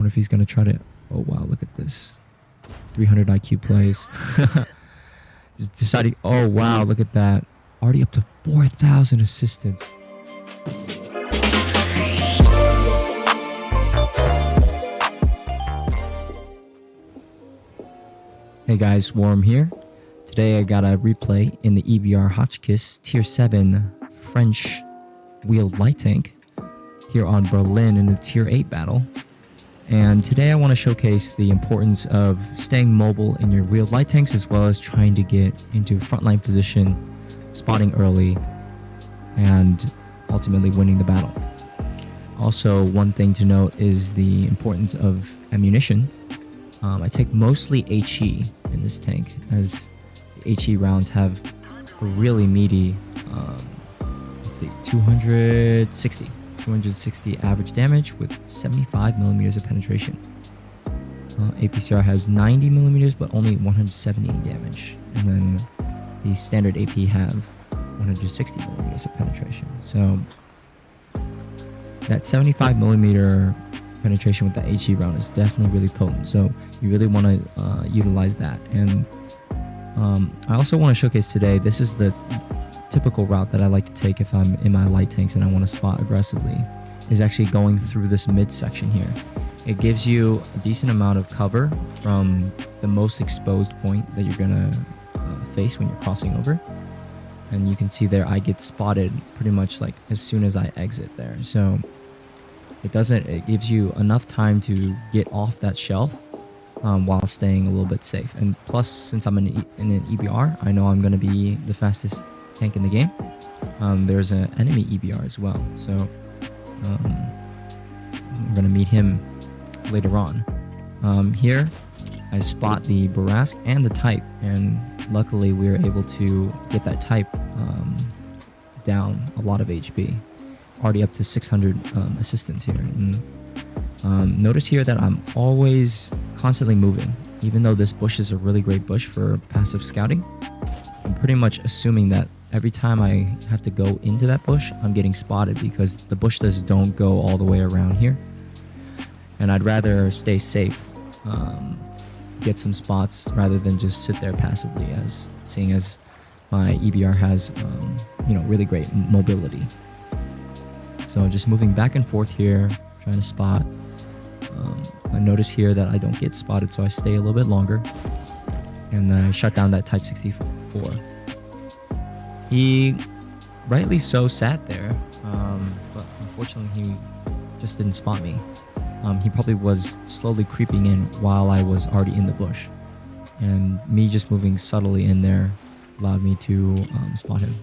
Wonder if he's gonna try to. Oh wow, look at this. 300 IQ plays. He's deciding. Oh wow, look at that. Already up to 4,000 assistance. Hey guys, Warm here. Today I got a replay in the EBR HotchKISS Tier 7 French wheeled light tank here on Berlin in the Tier 8 battle. And today I want to showcase the importance of staying mobile in your wheeled light tanks, as well as trying to get into frontline position, spotting early, and ultimately winning the battle. Also, one thing to note is the importance of ammunition. I take mostly HE in this tank, as the HE rounds have a really meaty, let's see, 260 average damage with 75 millimeters of penetration. APCR has 90 millimeters, but only 170 damage. And then the standard AP have 160 millimeters of penetration. So that 75 millimeter penetration with the HE round is definitely really potent. So you really want to utilize that. And I also want to showcase today, this is the typical route that I like to take if I'm in my light tanks and I want to spot aggressively, is actually going through this mid section here. It gives you a decent amount of cover from the most exposed point that you're gonna face when you're crossing over. And you can see there I get spotted pretty much like as soon as I exit there. So it gives you enough time to get off that shelf while staying a little bit safe. And plus, since I'm in an EBR, I know I'm going to be the fastest tank in the game. There's an enemy EBR as well, so we're going to meet him later on. Here I spot the Barask and the type, and luckily we were able to get that type down a lot of HP, already up to 600 assistance here. And notice here that I'm always constantly moving, even though this bush is a really great bush for passive scouting. I'm pretty much assuming that every time I have to go into that bush, I'm getting spotted, because the bushes don't go all the way around here. And I'd rather stay safe, get some spots, rather than just sit there passively, as seeing as my EBR has really great mobility. So just moving back and forth here, trying to spot. I notice here that I don't get spotted, so I stay a little bit longer, and I shut down that Type 64. He rightly so sat there, but unfortunately he just didn't spot me. He probably was slowly creeping in while I was already in the bush, and me just moving subtly in there allowed me to spot him.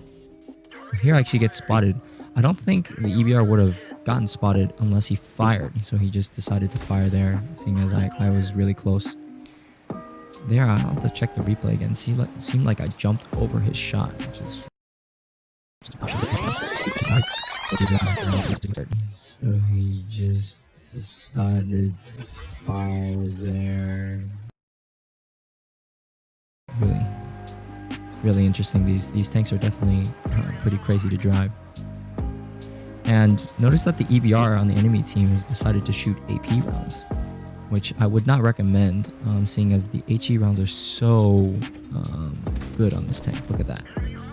Here I actually get spotted. I don't think the EBR would have gotten spotted unless he fired, so he just decided to fire there, seeing as I was really close. There, I'll have to check the replay again. It seemed like I jumped over his shot, which is... So he just decided to fire there. Really interesting. These tanks are definitely pretty crazy to drive. And notice that the EBR on the enemy team has decided to shoot AP rounds, which I would not recommend, seeing as the HE rounds are so good on this tank. Look at that,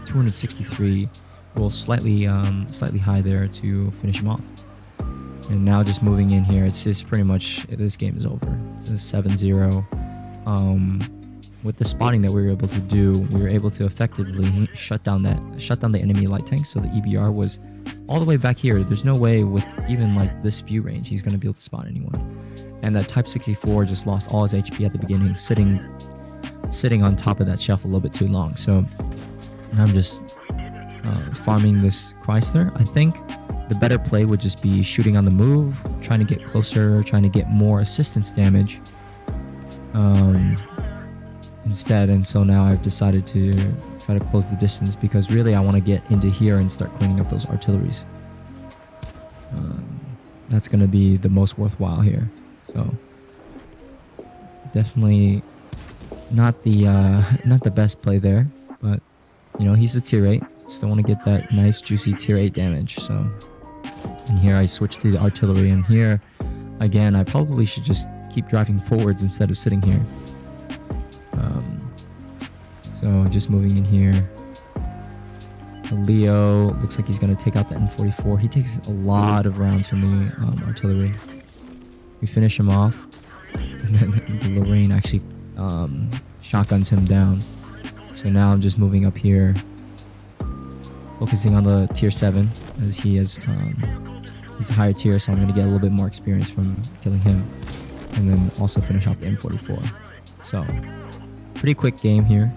263, roll slightly high there to finish him off. And now just moving in here, it's just pretty much, this game is over. It's a 7-0. With the spotting that we were able to do, we were able to effectively shut down the enemy light tank. So the EBR was all the way back here. There's no way with even like this view range he's going to be able to spot anyone. And that Type 64 just lost all his HP at the beginning, sitting on top of that shelf a little bit too long. So I'm just farming this Chrysler. I think the better play would just be shooting on the move, trying to get closer, trying to get more assistance damage instead. And so now I've decided to try to close the distance, because really I want to get into here and start cleaning up those artilleries. That's going to be the most worthwhile here. So definitely not the best play there, but he's a tier 8. Still want to get that nice juicy tier 8 damage. So, and here I switch to the artillery, and here again, I probably should just keep driving forwards instead of sitting here. So just moving in here. Leo looks like he's going to take out the M44. He takes a lot of rounds from the artillery. We finish him off, and then the Lorraine actually shotguns him down. So now I'm just moving up here, focusing on the tier 7, as he is he's a higher tier, so I'm going to get a little bit more experience from killing him, and then also finish off the M44. So pretty quick game here.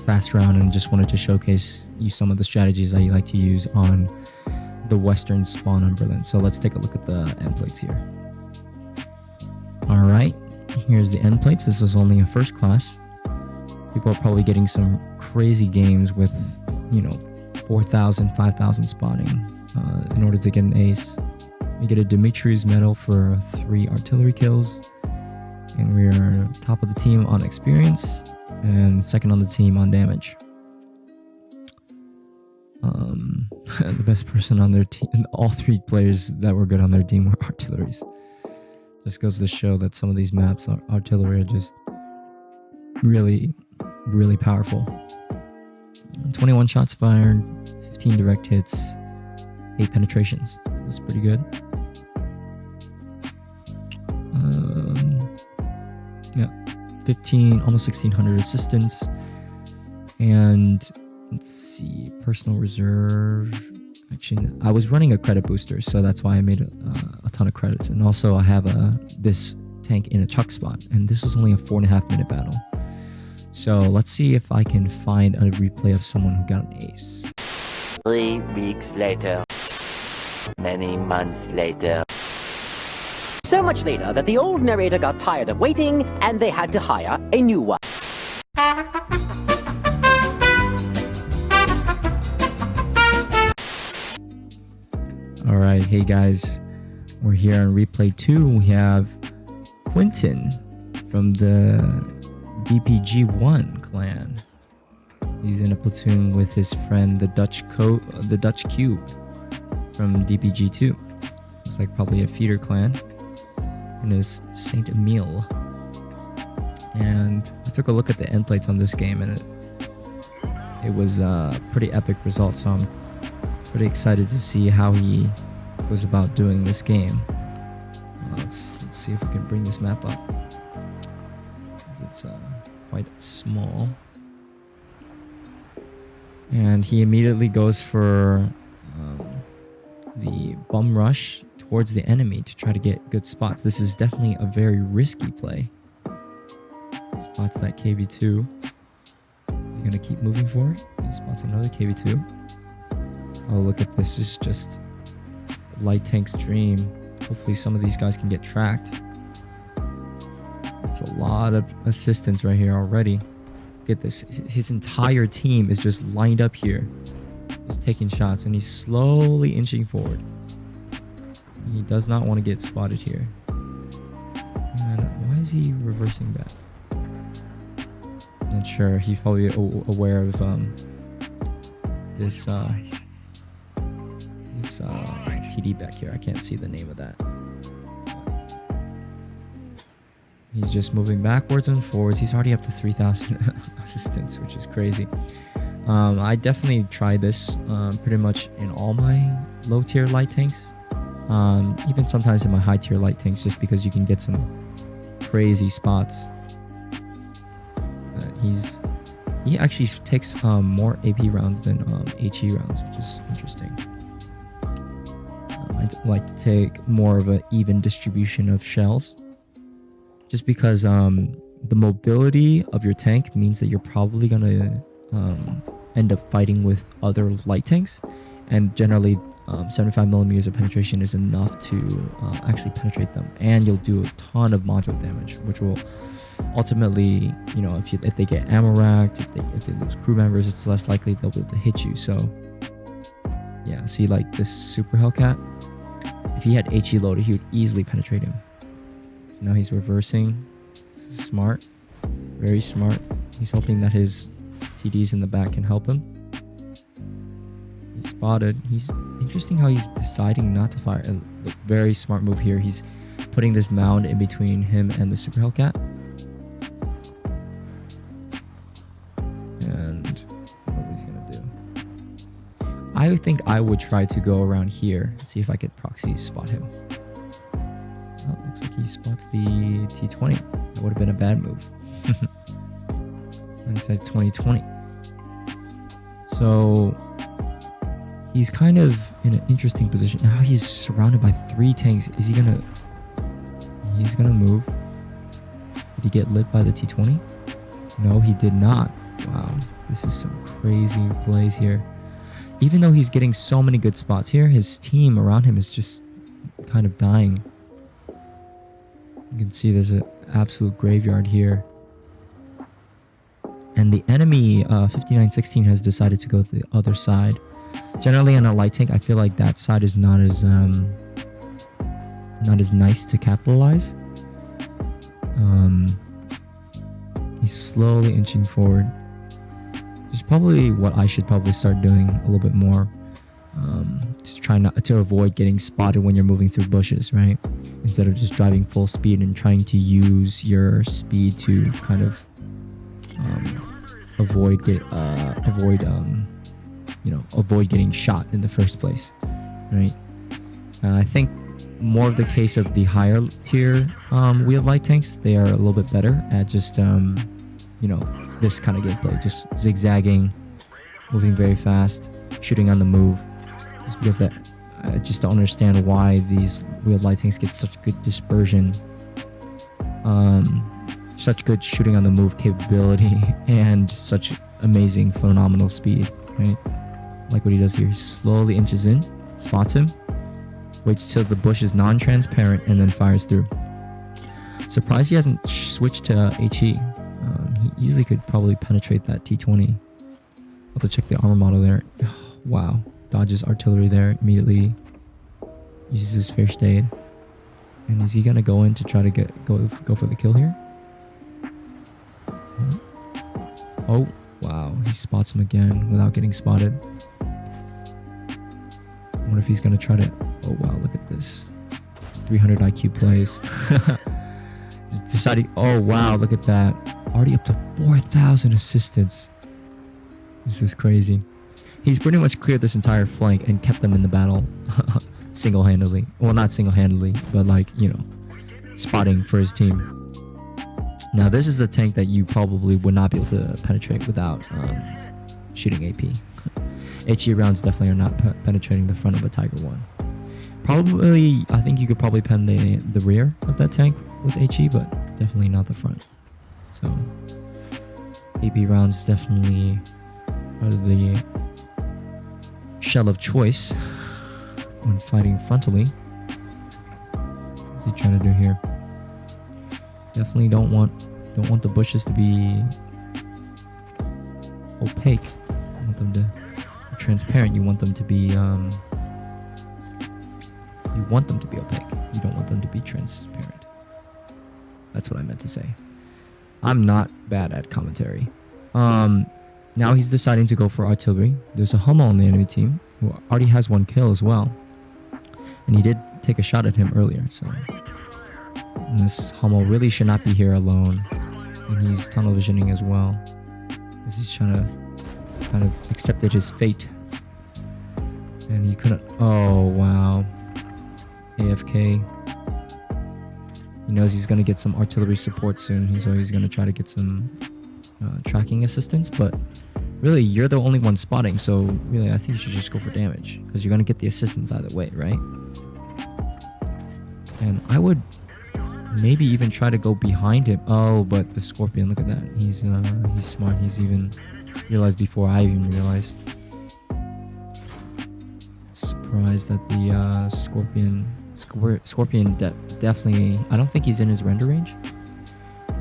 Fast round, and just wanted to showcase you some of the strategies I like to use on the western spawn on Berlin. So let's take a look at the end plates here. Alright, here's the end plates. This is only a first class. People are probably getting some crazy games with, you know, 4,000, 5,000 spawning in order to get an ace. We get a Dimitri's medal for 3 artillery kills, and we are top of the team on experience and second on the team on damage. The best person on their team, all 3 players that were good on their team were artilleries. Just goes to show that some of these maps, artillery, are just really, really powerful. 21 shots fired, 15 direct hits, 8 penetrations. That's pretty good. Yeah, 15, almost 1,600 assistance. And let's see, personal reserve. Actually, I was running a credit booster, so that's why I made a ton of credits. And also I have this tank in a chuck spot, and this was only a 4.5 minute battle. So let's see if I can find a replay of someone who got an ace. 3 weeks later, many months later. So much later that the old narrator got tired of waiting and they had to hire a new one. Alright, hey guys, we're here on replay 2. We have Quentin from the DPG1 clan. He's in a platoon with his friend the Dutch Cube from DPG2. Looks like probably a feeder clan. And is Saint Emile. And I took a look at the end plates on this game, and it was a pretty epic result. So I'm pretty excited to see how he goes about doing this game. Let's see if we can bring this map up. It's quite small. And he immediately goes for the bum rush towards the enemy to try to get good spots. This is definitely a very risky play. Spots that KV2. He's gonna keep moving forward. He spots another KV2. Oh, look at this. This is just light tank's dream. Hopefully some of these guys can get tracked. It's a lot of assistance right here already. Get this. His entire team is just lined up here. He's taking shots, and he's slowly inching forward. He does not want to get spotted here. And why is he reversing back? Not sure. He's probably aware of this TD back here. I can't see the name of that. He's just moving backwards and forwards. He's already up to 3,000 assistance, which is crazy. I definitely tried this pretty much in all my low tier light tanks. Even sometimes in my high tier light tanks, just because you can get some crazy spots. He actually takes more AP rounds than HE rounds, which is interesting. I'd like to take more of an even distribution of shells, just because the mobility of your tank means that you're probably gonna end up fighting with other light tanks, and generally 75 millimeters of penetration is enough to actually penetrate them, and you'll do a ton of module damage, which will ultimately, you know, if they get ammo racked, if they lose crew members, it's less likely they'll be able to hit you. So yeah, see, like this Super Hellcat, if he had HE loaded, he would easily penetrate him. Now he's reversing. This is smart, very smart. He's hoping that his TDs in the back can help him. He's spotted. He's interesting how he's deciding not to fire. Very smart move here. He's putting this mound in between him and the Super Hellcat. And what he's gonna do? I think I would try to go around here, see if I could proxy spot him. Well, it looks like he spots the T20. That would have been a bad move. And he said 2020. So he's kind of in an interesting position. Now he's surrounded by 3 tanks. Is he gonna... He's gonna move. Did he get lit by the T20? No, he did not. Wow. This is some crazy plays here. Even though he's getting so many good spots here, his team around him is just kind of dying. You can see there's an absolute graveyard here. And the enemy 5916 has decided to go to the other side. Generally on a light tank, I feel like that side is not as nice to capitalize. He's slowly inching forward. Which is probably what I should probably start doing a little bit more. To try not to avoid getting spotted when you're moving through bushes, right? Instead of just driving full speed and trying to use your speed to kind of avoid getting shot in the first place, right? I think more of the case of the higher tier wheeled light tanks, they are a little bit better at just this kind of gameplay, just zigzagging, moving very fast, shooting on the move. Just because that I just don't understand why these wheeled light tanks get such good dispersion, such good shooting on the move capability, and such amazing phenomenal speed, right? Like what he does here. He slowly inches in, spots him, waits till the bush is non-transparent, and then fires through. Surprised he hasn't switched to HE. He easily could probably penetrate that T20. I'll have to check the armor model there. Wow. Dodges artillery there immediately. Uses his first aid. And is he gonna go in to try to go for the kill here? Oh, wow. He spots him again without getting spotted. I wonder if he's gonna try to... Oh, wow. Look at this. 300 IQ plays. He's deciding... Oh, wow. Look at that. Already up to 4,000 assistance. This is crazy. He's pretty much cleared this entire flank and kept them in the battle single-handedly. Well, not single-handedly, but like, spotting for his team. Now, this is the tank that you probably would not be able to penetrate without shooting AP. HE rounds definitely are not penetrating the front of a Tiger 1. Probably, I think you could probably pen the rear of that tank with HE, but definitely not the front. So, AP rounds definitely are the shell of choice when fighting frontally. What's he trying to do here? Definitely don't want the bushes to be opaque. You want them to be transparent. You want them to be opaque. You don't want them to be transparent. That's what I meant to say. I'm not bad at commentary. Now he's deciding to go for artillery. There's a Hummel on the enemy team who already has 1 kill as well. And he did take a shot at him earlier, so... And this Hummel really should not be here alone. And he's tunnel visioning as well. He's kind of accepted his fate. And he couldn't... Oh, wow. AFK. He knows he's going to get some artillery support soon. So he's going to try to get some tracking assistance. But really, you're the only one spotting. So really, I think you should just go for damage. Because you're going to get the assistance either way, right? And I would... maybe even try to go behind him. Oh, but the Scorpion, look at that. He's smart. He's even realized before I even realized. Surprised that the Scorpion definitely... I don't think he's in his render range.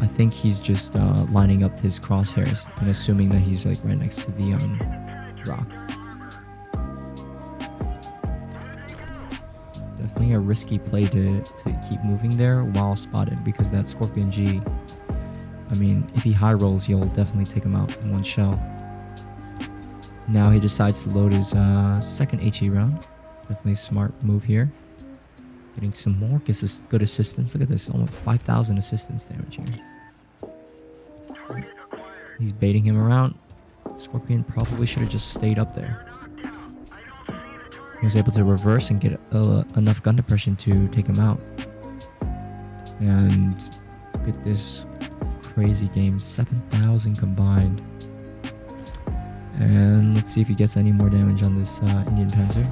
I think he's just lining up his crosshairs and assuming that he's like right next to the rock. Definitely a risky play to keep moving there while spotted, because that Scorpion G, I mean, if he high rolls, you'll definitely take him out in 1 shell. Now he decides to load his second HE round. Definitely a smart move here. Getting some more good assistance. Look at this, almost 5,000 assistance damage here. He's baiting him around. Scorpion probably should have just stayed up there. He was able to reverse and get enough gun depression to take him out. And look at this crazy game, 7,000 combined. And let's see if he gets any more damage on this Indian Panzer.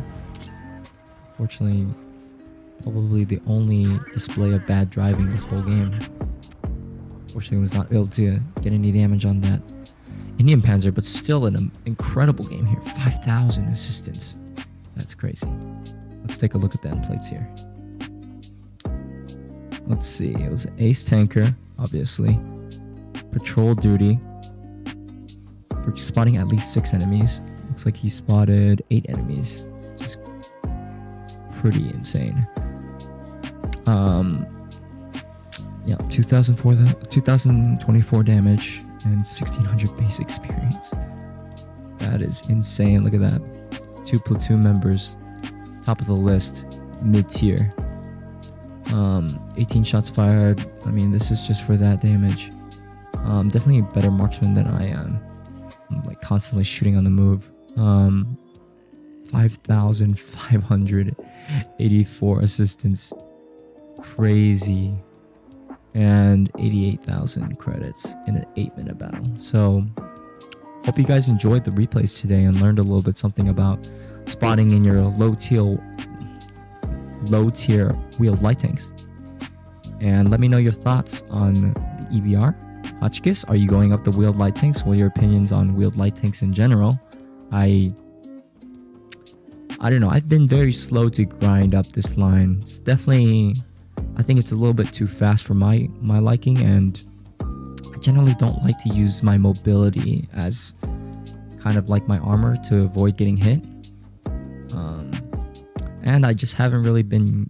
Fortunately, probably the only display of bad driving this whole game. Fortunately, was not able to get any damage on that Indian Panzer, but still an incredible game here. 5,000 assistance. That's crazy. Let's take a look at the end plates here. Let's see. It was ace tanker, obviously. Patrol duty. For spotting at least 6 enemies. Looks like he spotted 8 enemies. Just pretty insane. Yeah, 2024 damage and 1600 base experience. That is insane. Look at that. 2 platoon members, top of the list, mid-tier. 18 shots fired. I mean, this is just for that damage. Definitely a better marksman than I am. I'm like constantly shooting on the move. 5,584 assistance. Crazy. And 88,000 credits in an 8-minute battle. So hope you guys enjoyed the replays today and learned a little bit something about spotting in your low tier wheeled light tanks. And let me know your thoughts on the EBR. HotchKISS, are you going up the wheeled light tanks? What are your opinions on wheeled light tanks in general? I don't know. I've been very slow to grind up this line. It's definitely, I think it's a little bit too fast for my liking, and I generally don't like to use my mobility as kind of like my armor to avoid getting hit. And I just haven't really been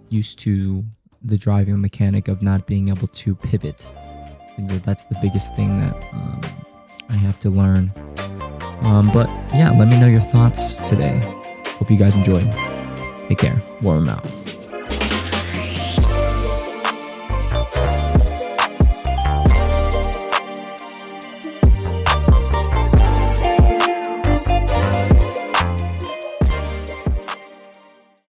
used to the driving mechanic of not being able to pivot. I think that's the biggest thing that I have to learn. But yeah, let me know your thoughts today. Hope you guys enjoyed. Take care. Warm out.